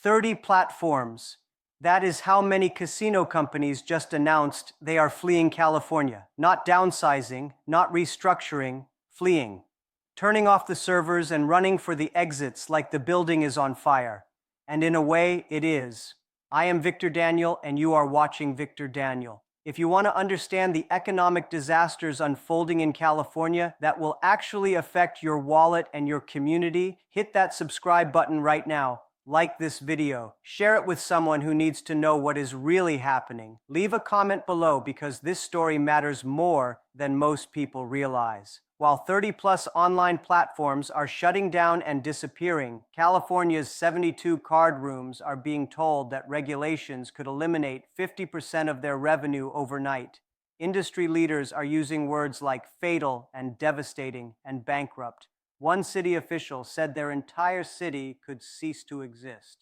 30 platforms. That is how many casino companies just announced they are fleeing California. Not downsizing, not restructuring, fleeing. Turning off the servers and running for the exits like the building is on fire. And in a way, it is. I am Victor Daniel, and you are watching Victor Daniel. If you want to understand the economic disasters unfolding in California that will actually affect your wallet and your community, hit that subscribe button right now. Like this video, share it with someone who needs to know what is really happening. Leave a comment below because this story matters more than most people realize. While 30-plus online platforms are shutting down and disappearing, California's 72 card rooms are being told that regulations could eliminate 50% of their revenue overnight. Industry leaders are using words like fatal and devastating and bankrupt. One city official said their entire city could cease to exist.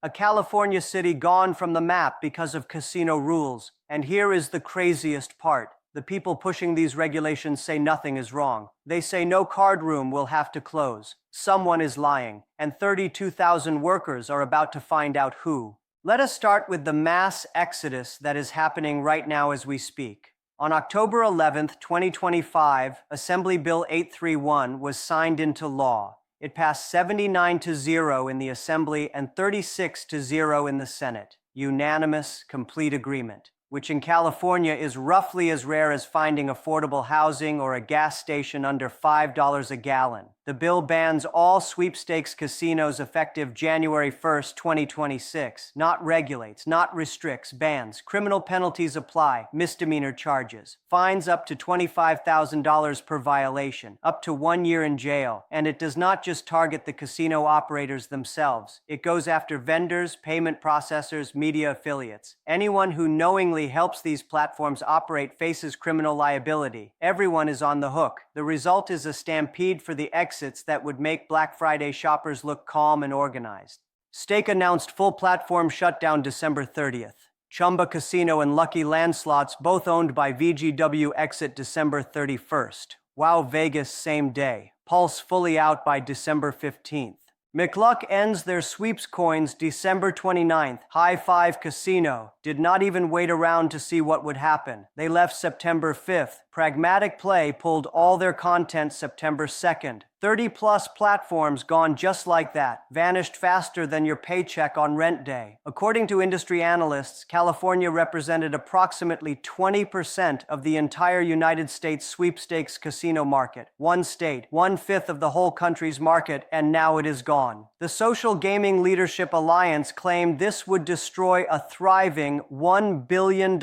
A California city gone from the map because of casino rules. And here is the craziest part. The people pushing these regulations say nothing is wrong. They say no card room will have to close. Someone is lying, and 32,000 workers are about to find out who. Let us start with the mass exodus that is happening right now as we speak. On October 11, 2025, Assembly Bill 831 was signed into law. It passed 79-0 in the Assembly and 36-0 in the Senate. Unanimous, complete agreement, which in California is roughly as rare as finding affordable housing or a gas station under $5 a gallon. The bill bans all sweepstakes casinos effective January 1st, 2026. Not regulates, not restricts, bans. Criminal penalties apply, misdemeanor charges. Fines up to $25,000 per violation, up to 1 year in jail. And it does not just target the casino operators themselves. It goes after vendors, payment processors, media affiliates. Anyone who knowingly helps these platforms operate faces criminal liability. Everyone is on the hook. The result is a stampede for the exits that would make Black Friday shoppers look calm and organized. Stake announced full platform shutdown December 30th. Chumba Casino and LuckyLand Slots, both owned by VGW, exit December 31st. Wow Vegas, same day. Pulsz fully out by December 15th. McLuck ends their sweeps coins December 29th. High Five Casino did not even wait around to see what would happen. They left September 5th. Pragmatic Play pulled all their content September 2nd. 30-plus platforms gone just like that, vanished faster than your paycheck on rent day. According to industry analysts, California represented approximately 20% of the entire United States sweepstakes casino market. One state, 1/5 of the whole country's market, and now it is gone. The Social Gaming Leadership Alliance claimed this would destroy a thriving $1 billion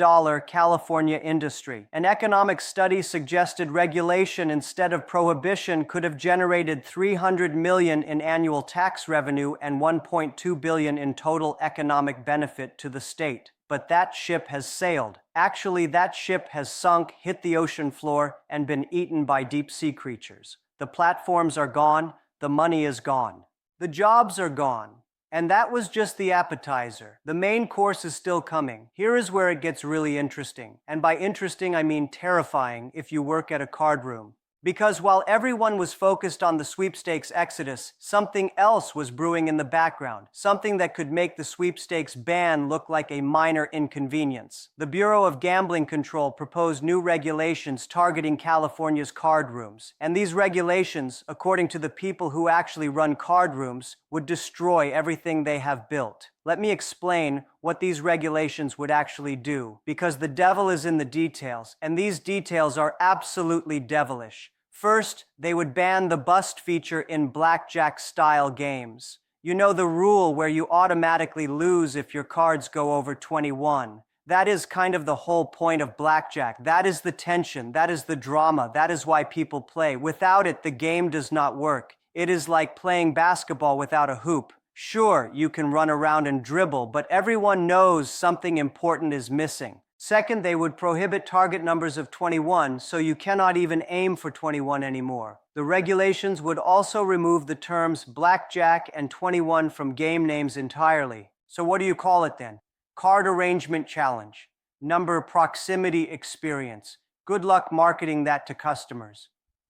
California industry. An economic study suggested regulation instead of prohibition could have generated $300 million in annual tax revenue and $1.2 billion in total economic benefit to the state. But that ship has sailed. Actually, that ship has sunk, hit the ocean floor, and been eaten by deep-sea creatures. The platforms are gone. The money is gone. The jobs are gone. And that was just the appetizer. The main course is still coming. Here is where it gets really interesting. And by interesting, I mean terrifying if you work at a card room. Because while everyone was focused on the sweepstakes exodus, something else was brewing in the background, something that could make the sweepstakes ban look like a minor inconvenience. The Bureau of Gambling Control proposed new regulations targeting California's card rooms. And these regulations, according to the people who actually run card rooms, would destroy everything they have built. Let me explain what these regulations would actually do, because the devil is in the details, and these details are absolutely devilish. First, they would ban the bust feature in blackjack-style games. You know the rule where you automatically lose if your cards go over 21. That is kind of the whole point of blackjack. That is the tension, that is the drama, that is why people play. Without it, the game does not work. It is like playing basketball without a hoop. Sure, you can run around and dribble, but everyone knows something important is missing. Second, they would prohibit target numbers of 21, so you cannot even aim for 21 anymore. The regulations would also remove the terms blackjack and 21 from game names entirely. So what do you call it then? Card arrangement challenge. Number proximity experience. Good luck marketing that to customers.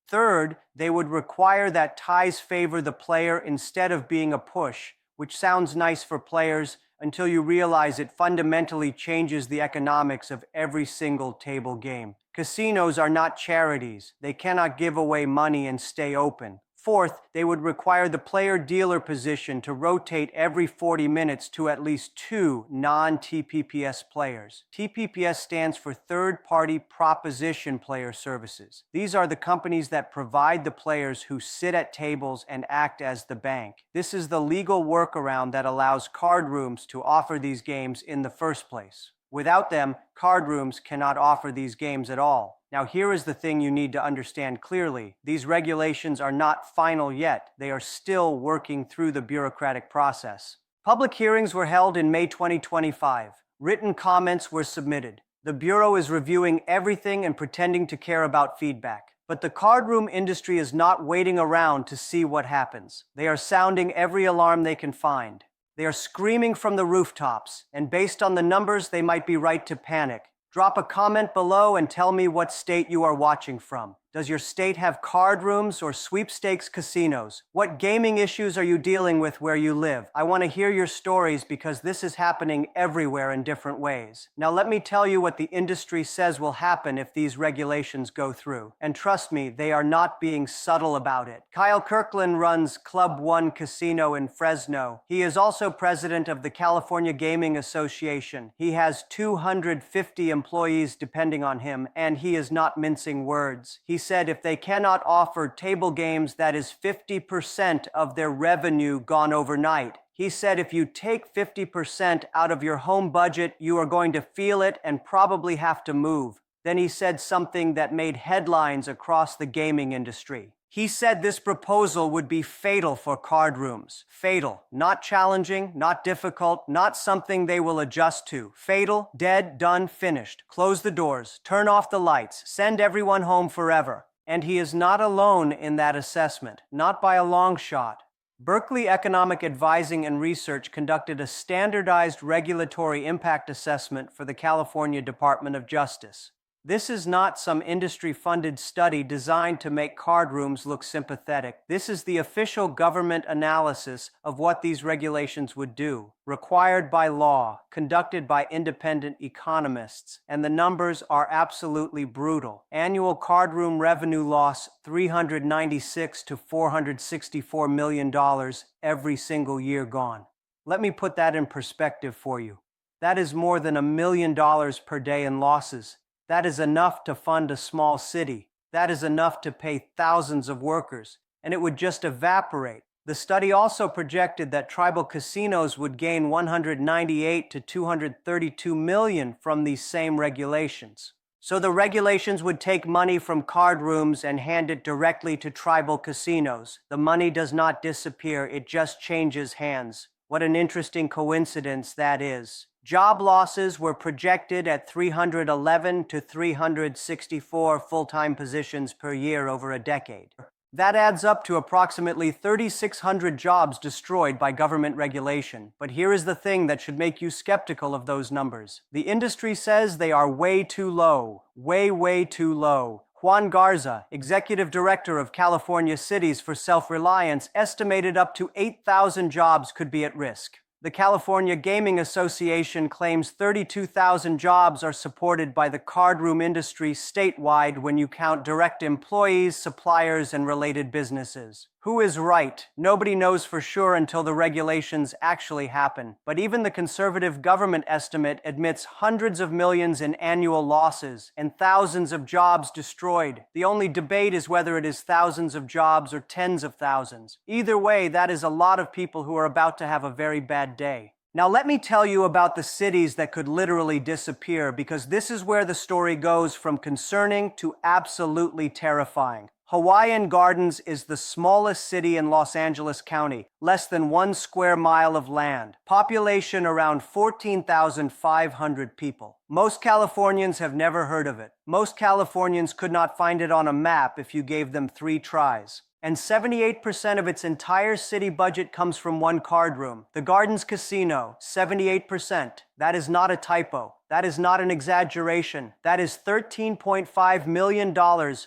Third, they would require that ties favor the player instead of being a push, which sounds nice for players until you realize it fundamentally changes the economics of every single table game. Casinos are not charities. They cannot give away money and stay open. Fourth, they would require the player-dealer position to rotate every 40 minutes to at least 2 non-TPPS players. TPPS stands for Third-Party Proposition Player Services. These are the companies that provide the players who sit at tables and act as the bank. This is the legal workaround that allows card rooms to offer these games in the first place. Without them, card rooms cannot offer these games at all. Now, here is the thing you need to understand clearly. These regulations are not final yet. They are still working through the bureaucratic process. Public hearings were held in May 2025. Written comments were submitted. The Bureau is reviewing everything and pretending to care about feedback. But the card room industry is not waiting around to see what happens. They are sounding every alarm they can find. They are screaming from the rooftops, and based on the numbers, they might be right to panic. Drop a comment below and tell me what state you are watching from. Does your state have card rooms or sweepstakes casinos? What gaming issues are you dealing with where you live? I want to hear your stories because this is happening everywhere in different ways. Now let me tell you what the industry says will happen if these regulations go through. And trust me, they are not being subtle about it. Kyle Kirkland runs Club One Casino in Fresno. He is also president of the California Gaming Association. He has 250 employees depending on him, and he is not mincing words. He said if they cannot offer table games, that is 50% of their revenue gone overnight. He said if you take 50% out of your home budget, you are going to feel it and probably have to move. Then he said something that made headlines across the gaming industry. He said this proposal would be fatal for card rooms. Fatal. Not challenging, not difficult, not something they will adjust to. Fatal, dead, done, finished. Close the doors, turn off the lights, send everyone home forever. And he is not alone in that assessment, not by a long shot. Berkeley Economic Advising and Research conducted a standardized regulatory impact assessment for the California Department of Justice. This is not some industry-funded study designed to make card rooms look sympathetic. This is the official government analysis of what these regulations would do, required by law, conducted by independent economists, and the numbers are absolutely brutal. Annual card room revenue loss, $396 to $464 million every single year gone. Let me put that in perspective for you. That is more than $1 million per day in losses. That is enough to fund a small city. That is enough to pay thousands of workers, and it would just evaporate. The study also projected that tribal casinos would gain $198 to $232 million from these same regulations. So the regulations would take money from card rooms and hand it directly to tribal casinos. The money does not disappear, it just changes hands. What an interesting coincidence that is. Job losses were projected at 311 to 364 full-time positions per year over a decade. That adds up to approximately 3,600 jobs destroyed by government regulation. But here is the thing that should make you skeptical of those numbers. The industry says they are way too low. Way too low. Juan Garza, executive director of California Cities for Self-Reliance, estimated up to 8,000 jobs could be at risk. The California Gaming Association claims 32,000 jobs are supported by the card room industry statewide when you count direct employees, suppliers, and related businesses. Who is right? Nobody knows for sure until the regulations actually happen. But even the conservative government estimate admits hundreds of millions in annual losses and thousands of jobs destroyed. The only debate is whether it is thousands of jobs or tens of thousands. Either way, that is a lot of people who are about to have a very bad day. Now let me tell you about the cities that could literally disappear, because this is where the story goes from concerning to absolutely terrifying. Hawaiian Gardens is the smallest city in Los Angeles County, less than 1 square mile of land. Population around 14,500 people. Most Californians have never heard of it. Most Californians could not find it on a map if you gave them 3 tries. And 78% of its entire city budget comes from one card room, the Gardens Casino. 78%. That is not a typo. That is not an exaggeration. That is $13.5 million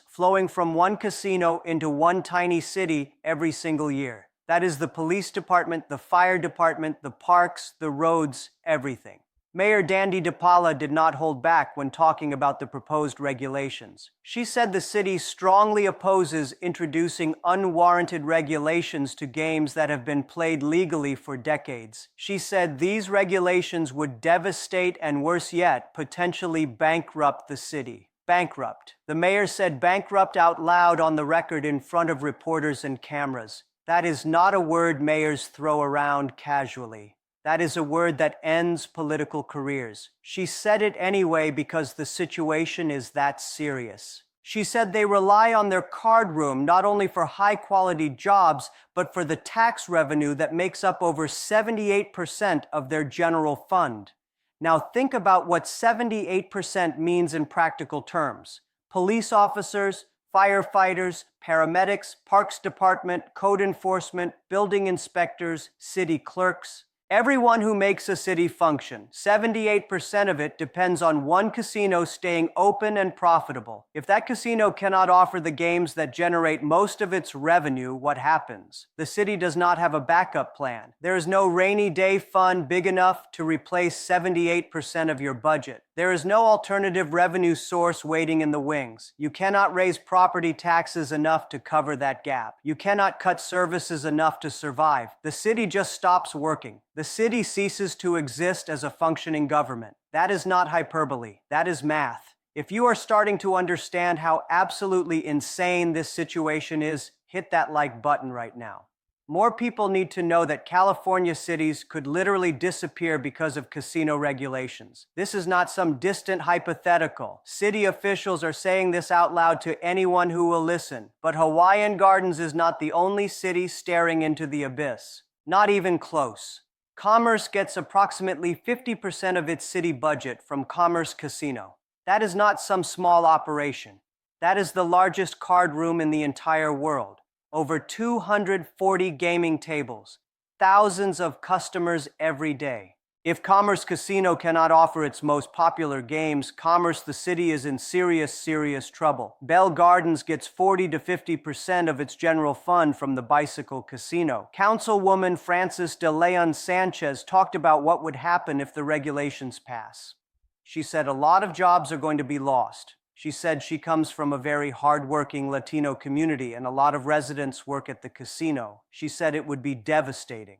flowing from one casino into one tiny city every single year. That is the police department, the fire department, the parks, the roads, everything. Mayor Dandy DePaula did not hold back when talking about the proposed regulations. She said the city strongly opposes introducing unwarranted regulations to games that have been played legally for decades. She said these regulations would devastate and, worse yet, potentially bankrupt the city. Bankrupt. The mayor said bankrupt out loud on the record in front of reporters and cameras. That is not a word mayors throw around casually. That is a word that ends political careers. She said it anyway because the situation is that serious. She said they rely on their card room not only for high-quality jobs, but for the tax revenue that makes up over 78% of their general fund. Now think about what 78% means in practical terms. Police officers, firefighters, paramedics, parks department, code enforcement, building inspectors, city clerks. Everyone who makes a city function, 78% of it depends on one casino staying open and profitable. If that casino cannot offer the games that generate most of its revenue, what happens? The city does not have a backup plan. There is no rainy day fund big enough to replace 78% of your budget. There is no alternative revenue source waiting in the wings. You cannot raise property taxes enough to cover that gap. You cannot cut services enough to survive. The city just stops working. The city ceases to exist as a functioning government. That is not hyperbole. That is math. If you are starting to understand how absolutely insane this situation is, hit that like button right now. More people need to know that California cities could literally disappear because of casino regulations. This is not some distant hypothetical. City officials are saying this out loud to anyone who will listen. But Hawaiian Gardens is not the only city staring into the abyss. Not even close. Commerce gets approximately 50% of its city budget from Commerce Casino. That is not some small operation. That is the largest card room in the entire world. Over 240 gaming tables, thousands of customers every day. If Commerce Casino cannot offer its most popular games, Commerce the city is in serious trouble. Bell Gardens gets 40 to 50% of its general fund from the bicycle casino. Councilwoman Frances de Leon Sanchez talked about what would happen if the regulations pass. She said a lot of jobs are going to be lost. She said she comes from a very hardworking Latino community and a lot of residents work at the casino. She said it would be devastating.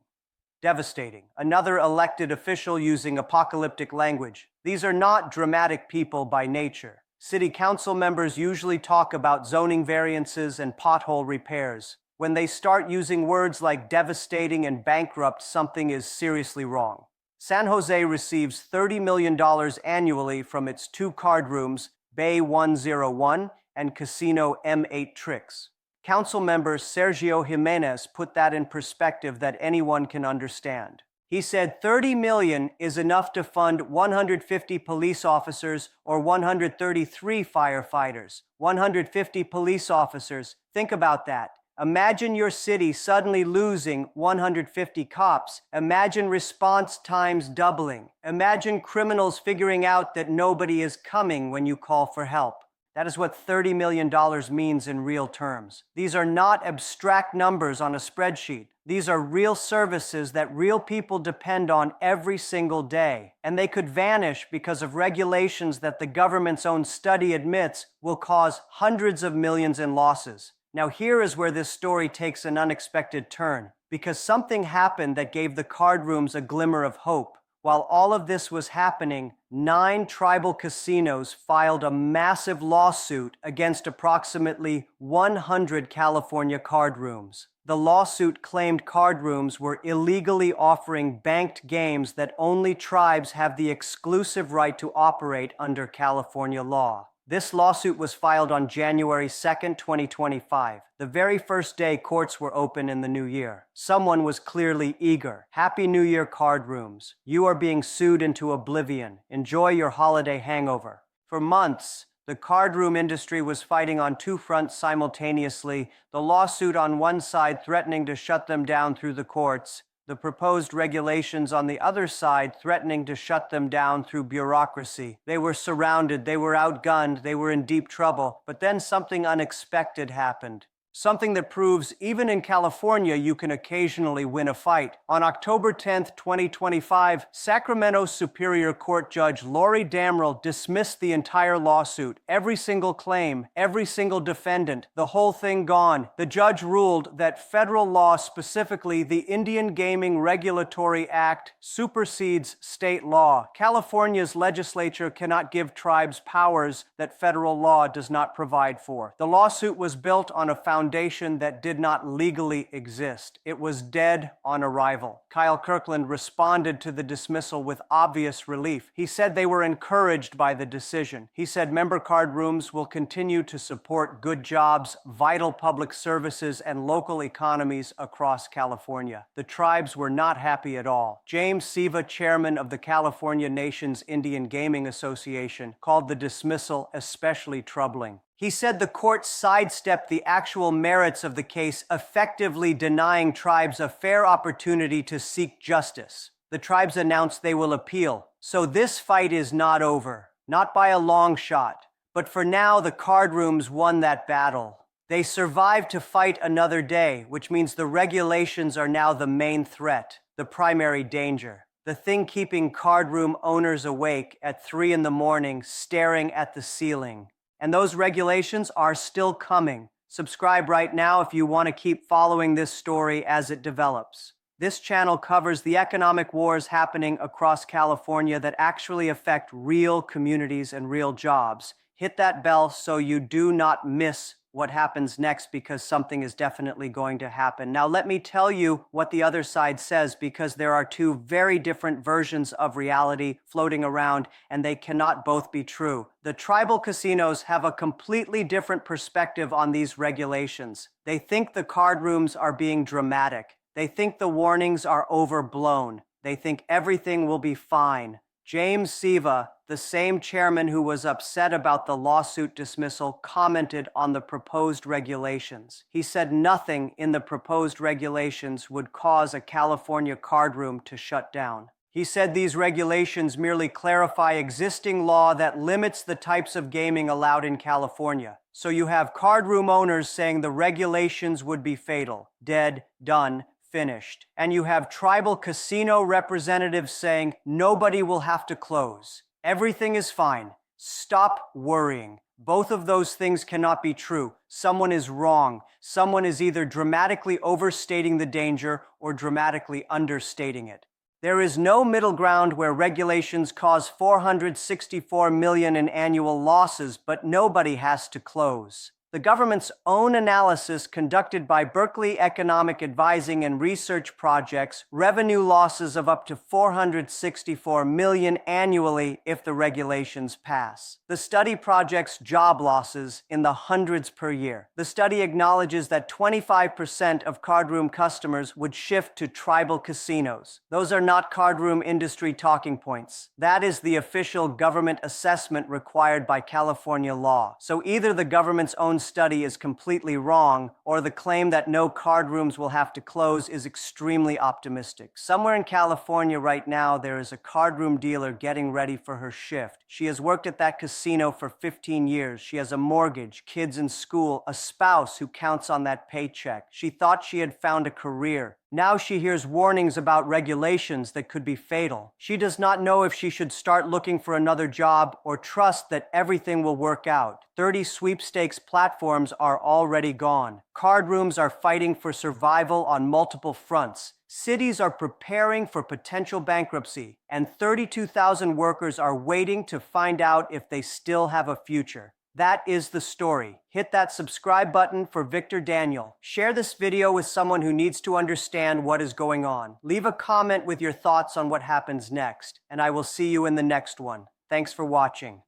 Devastating. Another elected official using apocalyptic language. These are not dramatic people by nature. City council members usually talk about zoning variances and pothole repairs. When they start using words like devastating and bankrupt, something is seriously wrong. San Jose receives $30 million annually from its two card rooms, Bay 101 and Casino M8 Tricks. Council member Sergio Jimenez put that in perspective that anyone can understand. He said $30 million is enough to fund 150 police officers or 133 firefighters. 150 police officers. Think about that. Imagine your city suddenly losing 150 cops. Imagine response times doubling. Imagine criminals figuring out that nobody is coming when you call for help. That is what $30 million means in real terms. These are not abstract numbers on a spreadsheet. These are real services that real people depend on every single day. And they could vanish because of regulations that the government's own study admits will cause hundreds of millions in losses. Now here is where this story takes an unexpected turn, because something happened that gave the card rooms a glimmer of hope. While all of this was happening, 9 tribal casinos filed a massive lawsuit against approximately 100 California card rooms. The lawsuit claimed card rooms were illegally offering banked games that only tribes have the exclusive right to operate under California law. This lawsuit was filed on January 2nd, 2025, the very first day courts were open in the new year. Someone was clearly eager. Happy New Year, card rooms. You are being sued into oblivion. Enjoy your holiday hangover. For months, the card room industry was fighting on 2 fronts simultaneously, the lawsuit on one side threatening to shut them down through the courts, the proposed regulations on the other side threatening to shut them down through bureaucracy. They were surrounded, they were outgunned, they were in deep trouble. But then something unexpected happened. Something that proves even in California you can occasionally win a fight. On October 10th, 2025, Sacramento Superior Court Judge Lori Damrell dismissed the entire lawsuit, every single claim, every single defendant, the whole thing gone. The judge ruled that federal law, specifically the Indian Gaming Regulatory Act, supersedes state law. California's legislature cannot give tribes powers that federal law does not provide for. The lawsuit was built on a foundation that did not legally exist. It was dead on arrival. Kyle Kirkland responded to the dismissal with obvious relief. He said they were encouraged by the decision. He said member card rooms will continue to support good jobs, vital public services, and local economies across California. The tribes were not happy at all. James Siva, chairman of the California Nation's Indian Gaming Association, called the dismissal especially troubling. He said the court sidestepped the actual merits of the case, effectively denying tribes a fair opportunity to seek justice. The tribes announced they will appeal. So this fight is not over, not by a long shot. But for now, the card rooms won that battle. They survived to fight another day, which means the regulations are now the main threat, the primary danger. The thing keeping card room owners awake at 3 a.m, staring at the ceiling. And those regulations are still coming. Subscribe right now if you want to keep following this story as it develops. This channel covers the economic wars happening across California that actually affect real communities and real jobs. Hit that bell so you do not miss what happens next, because something is definitely going to happen. Now let me tell you what the other side says, because there are two very different versions of reality floating around, and they cannot both be true. The tribal casinos have a completely different perspective on these regulations. They think the card rooms are being dramatic. They think the warnings are overblown. They think everything will be fine. James Siva, the same chairman who was upset about the lawsuit dismissal, commented on the proposed regulations. He said nothing in the proposed regulations would cause a California card room to shut down. He said these regulations merely clarify existing law that limits the types of gaming allowed in California. So you have card room owners saying the regulations would be fatal, dead, done, finished. And you have tribal casino representatives saying nobody will have to close. Everything is fine. Stop worrying. Both of those things cannot be true. Someone is wrong. Someone is either dramatically overstating the danger or dramatically understating it. There is no middle ground where regulations cause $464 million in annual losses, but nobody has to close. The government's own analysis conducted by Berkeley Economic Advising and Research Projects, revenue losses of up to $464 million annually if the regulations pass. The study projects job losses in the hundreds per year. The study acknowledges that 25% of card room customers would shift to tribal casinos. Those are not card room industry talking points. That is the official government assessment required by California law. So either the government's own study is completely wrong, or the claim that no card rooms will have to close is extremely optimistic. Somewhere in California right now, there is a card room dealer getting ready for her shift. She has worked at that casino for 15 years. She has a mortgage, kids in school, a spouse who counts on that paycheck. She thought she had found a career. Now she hears warnings about regulations that could be fatal. She does not know if she should start looking for another job or trust that everything will work out. 30 sweepstakes platforms are already gone. Card rooms are fighting for survival on multiple fronts. Cities are preparing for potential bankruptcy, and 32,000 workers are waiting to find out if they still have a future. That is the story. Hit that subscribe button for Victor Daniel. Share this video with someone who needs to understand what is going on. Leave a comment with your thoughts on what happens next, and I will see you in the next one. Thanks for watching.